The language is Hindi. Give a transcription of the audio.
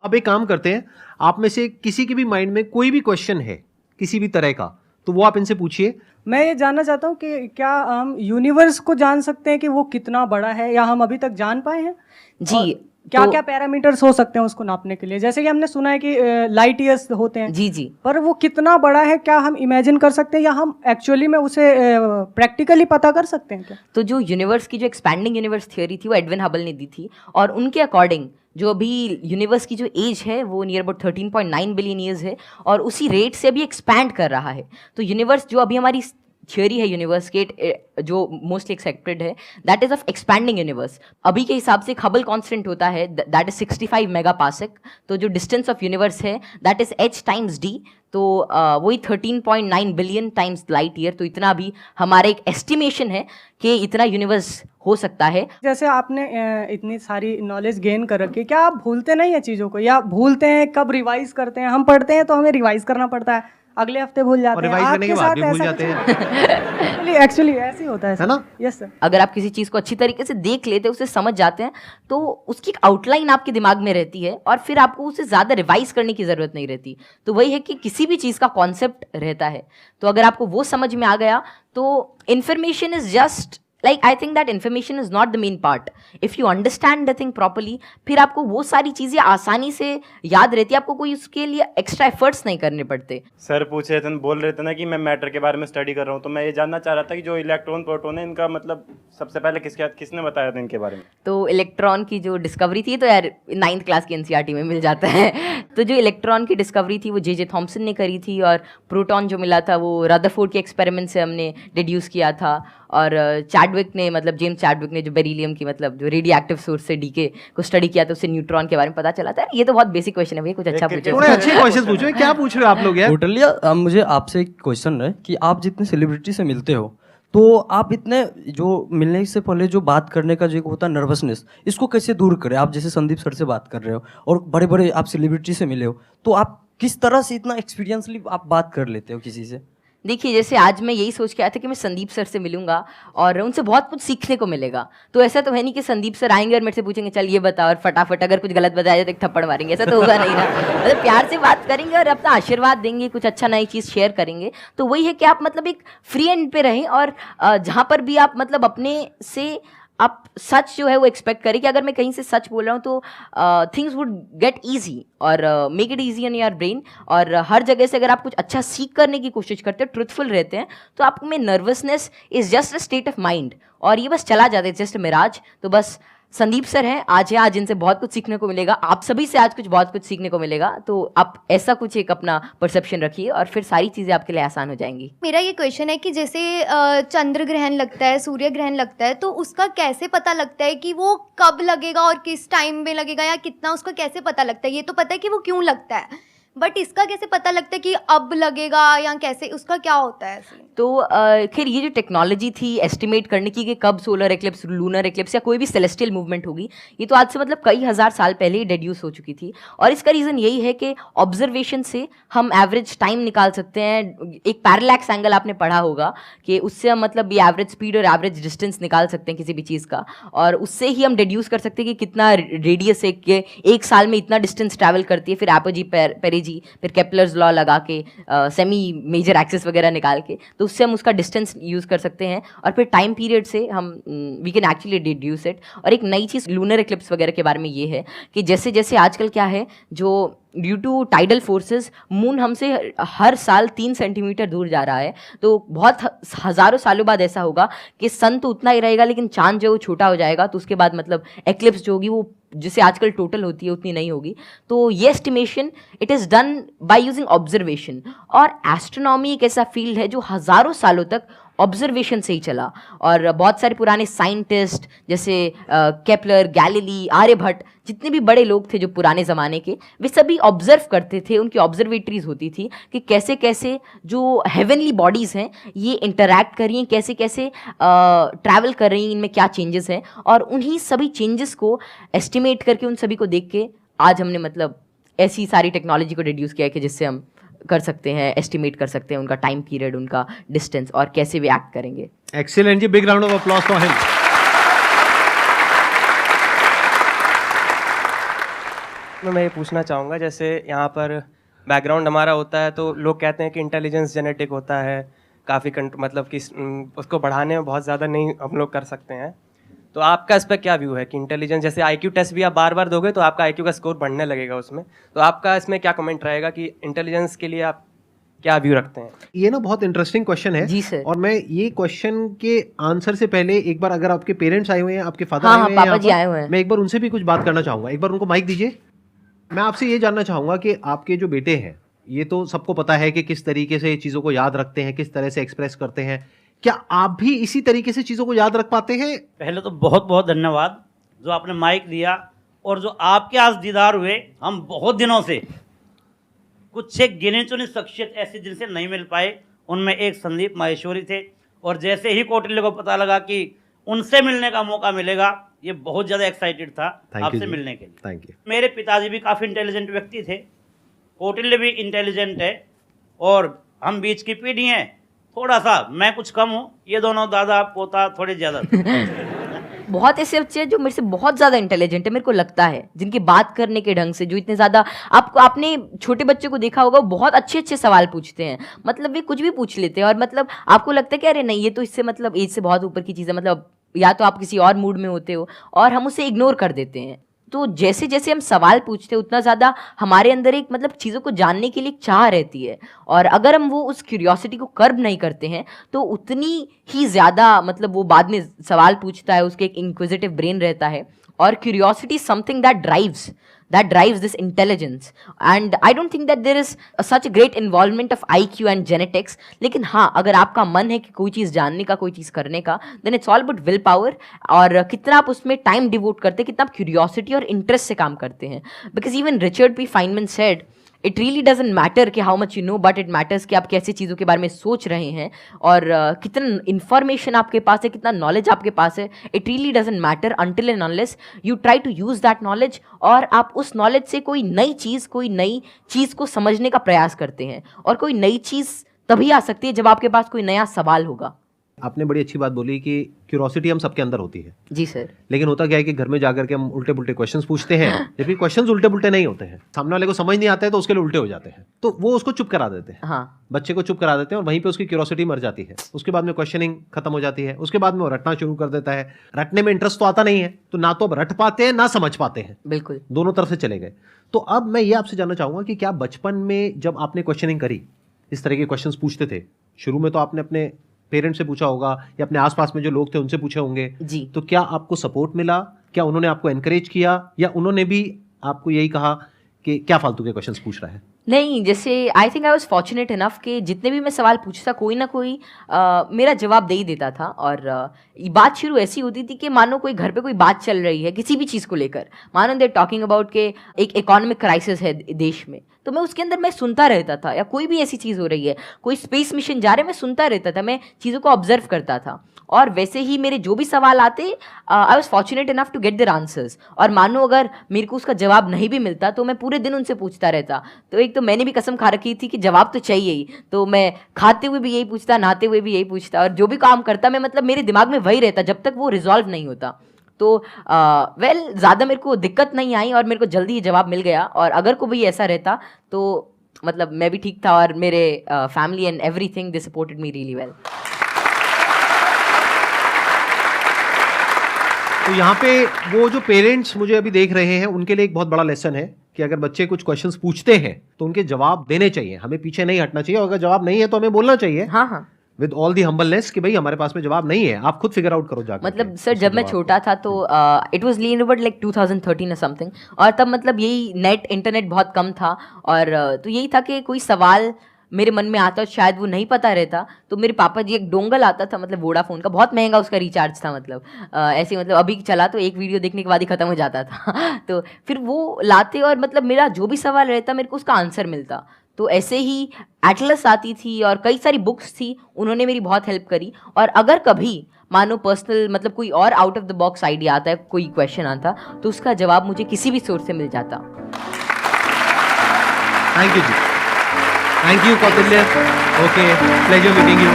अब एक काम करते हैं, आप में से किसी के भी माइंड में कोई भी क्वेश्चन है किसी भी तरह का, तो वो आप इनसे पूछिए। मैं ये जानना चाहता हूँ कि क्या हम यूनिवर्स को जान सकते हैं कि वो कितना बड़ा है, या हम अभी तक जान पाए हैं? जी, क्या तो क्या पैरामीटर्स हो सकते हैं उसको नापने के लिए? जैसे कि हमने सुना है कि लाइट ईयर्स होते हैं, जी जी पर वो कितना बड़ा है क्या हम इमेजिन कर सकते हैं, या हम एक्चुअली में उसे प्रैक्टिकली पता कर सकते हैं क्या? तो जो यूनिवर्स की जो एक्सपैंडिंग यूनिवर्स थ्योरी थी वो एडविन हबल ने दी थी, और उनके अकॉर्डिंग जो अभी यूनिवर्स की जो एज है वो नियर अबाउट 13.9 बिलियन ईयर्स है, और उसी रेट से अभी एक्सपैंड कर रहा है। तो यूनिवर्स जो अभी हमारी थ्योरी है यूनिवर्स के, जो मोस्टली एक्सेप्टेड है, that is of expanding universe. अभी के हिसाब से हबल कांस्टेंट होता है दैट इज 65 मेगा पार्सेक। तो जो डिस्टेंस ऑफ यूनिवर्स है that is h times d, तो वही 13.9 बिलियन टाइम्स लाइट ईयर। तो इतना भी हमारा एक एस्टिमेशन है कि इतना यूनिवर्स हो सकता है। जैसे आपने इतनी सारी नॉलेज गेन कर रखी है, क्या आप भूलते नहीं है चीज़ों को, या भूलते हैं? कब रिवाइज करते हैं? हम पढ़ते हैं तो हमें रिवाइज करना पड़ता है, अगले हफ्ते भूल जाते हैं, रिवाइज करने के आपके बाद साथ भी भूल ऐसा जाते हैं। एक्चुअली ऐसे ही होता है ना? Yes sir. अगर आप किसी चीज़ को अच्छी तरीके से देख लेते हैं, उसे समझ जाते हैं, तो उसकी एक आउटलाइन आपके दिमाग में रहती है, और फिर आपको उसे ज़्यादा रिवाइज करने की ज़रूरत नहीं रहती। तो वही है कि किसी भी चीज़ का कॉन्सेप्ट रहता है, तो अगर आपको वो समझ में आ गया तो information is just like, I think that information is not the main part. If you understand the thing properly, फिर आपको वो सारी चीज़ें आसानी से याद रहती है, आपको कोई उसके लिए एक्स्ट्रा एफर्ट्स नहीं करने पड़ते। सर पूछ रहे थे, बोल रहे थे ना कि मैं मैटर के बारे में स्टडी कर रहा हूँ, तो मैं ये जानना चाह रहा था कि जो इलेक्ट्रॉन प्रोटॉन है इनका मतलब सबसे पहले किसने बताया था इनके बारे में? तो इलेक्ट्रॉन की जो डिस्कवरी थी, तो यार 9th क्लास की एनसीईआरटी में मिल जाता है। तो जो इलेक्ट्रॉन की डिस्कवरी थी वो जे थॉमसन ने करी थी, और प्रोटॉन जो मिला था वो रदरफोर्ड के एक्सपेरिमेंट से हमने डिड्यूस किया था। और चैडविक ने, मतलब जेम्स चैडविक ने, जो बेरिलियम की मतलब जो रेडियो एक्टिव सोर्स से डीके को स्टडी किया था, उससे न्यूट्रॉन के बारे में पता चला था। ये तो बहुत बेसिक क्वेश्चन है भैया, कुछ अच्छा पूछो। थोड़े अच्छे क्वेश्चन पूछो, क्या पूछ रहे हो आप लोग यार? टोटलिया, अब मुझे आपसे एक क्वेश्चन है कि आप जितने सेलिब्रिटी से मिलते हो, तो आप इतने जो मिलने से पहले जो बात करने का जो एक होता है नर्वसनेस, इसको कैसे दूर करें? आप जैसे संदीप सर से बात कर रहे हो और बड़े बड़े आप सेलिब्रिटी से मिले हो, तो आप किस तरह से इतना एक्सपीरियंसली आप बात कर लेते हो किसी से? देखिए, जैसे आज मैं यही सोच के आया था कि मैं संदीप सर से मिलूंगा और उनसे बहुत कुछ सीखने को मिलेगा। तो ऐसा तो है नहीं कि संदीप सर आएंगे और मेरे से पूछेंगे चल ये बता, और फटाफट अगर कुछ गलत बताया तो एक थप्पड़ मारेंगे, ऐसा तो होगा नहीं ना। मतलब प्यार से बात करेंगे और अपना आशीर्वाद देंगे, कुछ अच्छा नई चीज़ शेयर करेंगे। तो वही है कि आप मतलब एक फ्री एंड पे रहें, और जहाँ पर भी आप मतलब अपने से आप सच जो है वो एक्सपेक्ट करें कि अगर मैं कहीं से सच बोल रहा हूँ तो थिंग्स वुड गेट ईजी, और make it easy in your brain. और हर जगह से अगर आप कुछ अच्छा सीख करने की कोशिश करते हैं, ट्रुथफुल रहते हैं, तो आप में nervousness is just a state of mind, और ये बस चला जाता है, जस्ट मिराज। तो बस संदीप सर हैं, आज इनसे बहुत कुछ सीखने को मिलेगा, आप सभी से आज बहुत कुछ सीखने को मिलेगा। तो आप ऐसा कुछ एक अपना परसेप्शन रखिए, और फिर सारी चीज़ें आपके लिए आसान हो जाएंगी। मेरा ये क्वेश्चन है कि जैसे चंद्र ग्रहण लगता है, सूर्य ग्रहण लगता है, तो उसका कैसे पता लगता है कि वो कब लगेगा और किस टाइम में लगेगा, या कितना, उसका कैसे पता लगता है? ये तो पता है कि वो क्यों लगता है, बट इसका कैसे पता लगता है कि अब लगेगा, या कैसे, उसका क्या होता है? तो खैर ये जो टेक्नोलॉजी थी एस्टिमेट करने की कि कब सोलर एक्लिप्स, लूनर एक्लिप्स या कोई भी सेलेस्टियल मूवमेंट होगी, ये तो आज से मतलब कई हज़ार साल पहले ही डेड्यूस हो चुकी थी। और इसका रीज़न यही है कि ऑब्जर्वेशन से हम एवरेज टाइम निकाल सकते हैं। एक पैरेलैक्स एंगल आपने पढ़ा होगा कि उससे हम मतलब ये एवरेज स्पीड और एवरेज डिस्टेंस निकाल सकते हैं किसी भी चीज़ का, और उससे ही हम डेड्यूस कर सकते हैं कि कितना रेडियस है, कि एक साल में इतना डिस्टेंस ट्रैवल करती है। फिर एपोजी पेरेजी, फिर केपलर्स लॉ लगा के सेमी मेजर एक्सिस वगैरह निकाल के, तो उससे हम उसका डिस्टेंस यूज़ कर सकते हैं, और फिर टाइम पीरियड से हम we can actually deduce it. और एक नई चीज़ लूनर एक्लिप्स वगैरह के बारे में ये है कि जैसे जैसे आजकल क्या है, जो due to tidal forces moon हमसे हर साल 3 सेंटीमीटर दूर जा रहा है। तो बहुत हज़ारों सालों बाद ऐसा होगा कि सन तो उतना ही रहेगा, लेकिन चांद जो छोटा हो जाएगा, तो उसके बाद मतलब एक्लिप्स जो होगी वो जिसे आजकल टोटल होती है उतनी नहीं होगी। तो ये estimation it is done by using observation. और एस्ट्रोनॉमी एक ऐसा फील्ड है जो हज़ारों सालों तक ऑब्जर्वेशन से ही चला, और बहुत सारे पुराने साइंटिस्ट जैसे केपलर, गैलीली, आर्यभट्ट, जितने भी बड़े लोग थे जो पुराने ज़माने के, वे सभी ऑब्जर्व करते थे। उनकी ऑब्जर्वेटरीज होती थी कि कैसे कैसे जो हेवनली बॉडीज़ हैं ये इंटरैक्ट कर रही हैं, कैसे कैसे ट्रैवल कर रही हैं, इनमें क्या चेंजेस हैं, और उन्हीं सभी चेंजेस को एस्टिमेट करके, उन सभी को देख के आज हमने मतलब ऐसी सारी टेक्नोलॉजी को रिड्यूस किया है कि जिससे हम कर सकते हैं, एस्टिमेट कर सकते हैं उनका टाइम पीरियड, उनका डिस्टेंस, और कैसे वे एक्ट करेंगे। एक्सीलेंट जी, big round of applause for him. में मैं ये पूछना चाहूँगा, जैसे यहाँ पर बैकग्राउंड हमारा होता है तो लोग कहते हैं कि इंटेलिजेंस जेनेटिक होता है, काफ़ी मतलब कि उसको बढ़ाने में बहुत ज़्यादा नहीं हम लोग कर सकते हैं। तो आपका इस पर क्या व्यू है कि इंटेलिजेंस, जैसे IQ टेस्ट भी आप बार बार दोगे तो आपका IQ का स्कोर बढ़ने लगेगा उसमें, तो आपका इसमें क्या कमेंट रहेगा कि इंटेलिजेंस के लिए आप क्या व्यू रखते हैं? ये ना बहुत इंटरेस्टिंग क्वेश्चन है जी सर। और मैं ये क्वेश्चन के आंसर से पहले एक बार, अगर आपके पेरेंट्स आए हुए हैं, आपके फादर हाँ, आए हाँ, हुए हैं पापा यहाँ जी पर, आए हुए हैं। मैं एक बार उनसे भी कुछ बात करना चाहूंगा। एक बार उनको माइक दीजिए। मैं आपसे ये जानना चाहूंगा कि आपके जो बेटे हैं, ये तो सबको पता है कि किस तरीके से चीज़ों को याद रखते हैं, किस तरह से एक्सप्रेस करते हैं, क्या आप भी इसी तरीके से चीज़ों को याद रख पाते हैं? पहले तो बहुत बहुत धन्यवाद जो आपने माइक दिया, और जो आपके आज दीदार हुए। हम बहुत दिनों से कुछ एक गिने चुने शख्सियत ऐसे जिनसे नहीं मिल पाए, उनमें एक संदीप माहेश्वरी थे, और जैसे ही कौटिल्य को पता लगा कि उनसे मिलने का मौका मिलेगा, ये बहुत ज़्यादा एक्साइटेड था आपसे मिलने के लिए। Thank you. मेरे पिताजी भी काफ़ी इंटेलिजेंट व्यक्ति थे, कौटिल्य भी इंटेलिजेंट है, और हम बीच की पीढ़ी हैं। थोड़ा सा मैं कुछ कम हूँ, ये दोनों दादा पोता थोड़े ज़्यादा बहुत ऐसे बच्चे हैं जो मेरे से बहुत ज़्यादा इंटेलिजेंट है, मेरे को लगता है, जिनकी बात करने के ढंग से, जो इतने ज़्यादा, आपने छोटे बच्चे को देखा होगा, वो बहुत अच्छे अच्छे सवाल पूछते हैं, मतलब वे कुछ भी पूछ लेते हैं, और मतलब आपको लगता है कि अरे नहीं, ये तो इससे मतलब एज से बहुत ऊपर की चीज़ है, मतलब या तो आप किसी और मूड में होते हो, और हम उसे इग्नोर कर देते हैं। तो जैसे जैसे हम सवाल पूछते हैं, उतना ज़्यादा हमारे अंदर एक मतलब चीज़ों को जानने के लिए एक चाह रहती है, और अगर हम वो उस क्यूरियोसिटी को कर्ब नहीं करते हैं तो उतनी ही ज़्यादा मतलब वो बाद में सवाल पूछता है, उसके एक इंक्विजिटिव ब्रेन रहता है, और curiosity something that drives this intelligence, and I don't think that there is such a great involvement of IQ and genetics. लेकिन हाँ, अगर आपका मन है कि कोई चीज़ जानने का, कोई चीज़ करने का, then it's all about will power, और कितना आप उसमें टाइम डिवोट करते हैं, कितना आप क्यूरियोसिटी और इंटरेस्ट से काम करते हैं। Because even Richard P Feynman said, it really doesn't matter कि how much you know, but it matters कि आप कैसे चीज़ों के बारे में सोच रहे हैं, और कितना इन्फॉर्मेशन आपके पास है, कितना नॉलेज आपके पास है। It really doesn't matter until and unless you try to use that knowledge, और आप उस नॉलेज से कोई नई चीज़ को समझने का प्रयास करते हैं। और कोई नई चीज़ तभी आ सकती है जब आपके पास कोई नया सवाल होगा। आपने बड़ी अच्छी बात बोली कि क्यूरोसिटी हम सबके अंदर होती है, जी सर। लेकिन होता क्या है कि घर में जाकर के हम उल्टे पुल्टे क्वेश्चंस पूछते हैं, जबकि क्वेश्चंस उल्टे पुल्टे नहीं होते हैं, सामने वाले को समझ नहीं आता है तो उसके लिए उल्टे हो जाते हैं, तो वो उसको चुप करा देते हैं। हाँ, बच्चे को चुप करा देते हैं और वहीं पे उसकी क्यूरोसिटी मर जाती है। उसके बाद में क्वेश्चनिंग खत्म हो जाती है, उसके बाद में वो रटना शुरू कर देता है। रटने में इंटरेस्ट तो आता नहीं है, तो ना तो अब रट पाते हैं ना समझ पाते हैं, बिल्कुल। दोनों तरफ से चले गए। तो अब मैं ये आपसे जानना चाहूंगा कि क्या बचपन में जब आपने क्वेश्चनिंग करी, इस तरह के क्वेश्चंस पूछते थे, शुरू में तो आपने अपने पेरेंट्स से पूछा होगा या अपने आसपास में जो लोग थे उनसे पूछे होंगे जी। तो क्या आपको सपोर्ट मिला? क्या उन्होंने आपको एनकरेज किया या उन्होंने भी आपको यही कहा कि क्या फालतू के क्वेश्चंस पूछ रहा है? नहीं, जैसे I think I was fortunate enough कि जितने भी मैं सवाल पूछता, कोई ना कोई मेरा जवाब दे ही देता था। और बात शुरू ऐसी होती थी कि मानो कोई घर पे कोई बात चल रही है किसी भी चीज़ को लेकर, मानो दे टॉकिंग अबाउट के एक इकोनॉमिक क्राइसिस है देश में, तो मैं उसके अंदर मैं सुनता रहता था, या कोई भी ऐसी चीज़ हो रही है, कोई स्पेस मिशन जा रहा है, मैं सुनता रहता था, मैं चीज़ों को ऑब्जर्व करता था। और वैसे ही मेरे जो भी सवाल आते, I was fortunate enough to get their answers. और मानो अगर मेरे को उसका जवाब नहीं भी मिलता तो मैं पूरे दिन उनसे पूछता रहता। तो एक तो मैंने भी कसम खा रखी थी कि जवाब तो चाहिए ही, तो मैं खाते हुए भी यही पूछता, नहाते हुए भी यही पूछता, और जो भी काम करता मैं मतलब मेरे दिमाग में वही रहता जब तक वो रिजॉल्व नहीं होता। तो ज़्यादा मेरे को दिक्कत नहीं आई और मेरे को जल्दी ही जवाब मिल गया। और अगर कोई ऐसा रहता तो मतलब मैं भी ठीक था, और मेरे family and everything they supported me really well. तो यहाँ पे वो जो पेरेंट्स मुझे अभी देख रहे हैं उनके लिए एक बहुत बड़ा लेसन है कि अगर बच्चे कुछ क्वेश्चंस पूछते हैं तो उनके जवाब देने चाहिए, हमें पीछे नहीं हटना चाहिए, और अगर जवाब नहीं है तो हमें बोलना चाहिए। हाँ हाँ, विद ऑल दी हम्बलनेस कि भाई हमारे पास में जवाब नहीं है, आप खुद फिगर आउट करो जाकर। मतलब सर जब मैं छोटा था तो it was lean about like 2013 और समथिंग, और तब मतलब यही इंटरनेट बहुत कम था, और तो यही था कि कोई सवाल मेरे मन में आता, शायद वो नहीं पता रहता, तो मेरे पापा जी एक डोंगल आता था, मतलब वोडाफोन का, बहुत महंगा उसका रिचार्ज था, मतलब ऐसे मतलब अभी चला तो एक वीडियो देखने के बाद ही ख़त्म हो जाता था तो फिर वो लाते और मतलब मेरा जो भी सवाल रहता मेरे को उसका आंसर मिलता। तो ऐसे ही एटलस आती थी और कई सारी बुक्स थी, उन्होंने मेरी बहुत हेल्प करी। और अगर कभी मानो पर्सनल मतलब कोई और out of the box idea आता है, कोई क्वेश्चन आता, तो उसका जवाब मुझे किसी भी सोर्स से मिल जाता। थैंक यू जी, thank you Kautilya. Okay, pleasure meeting you.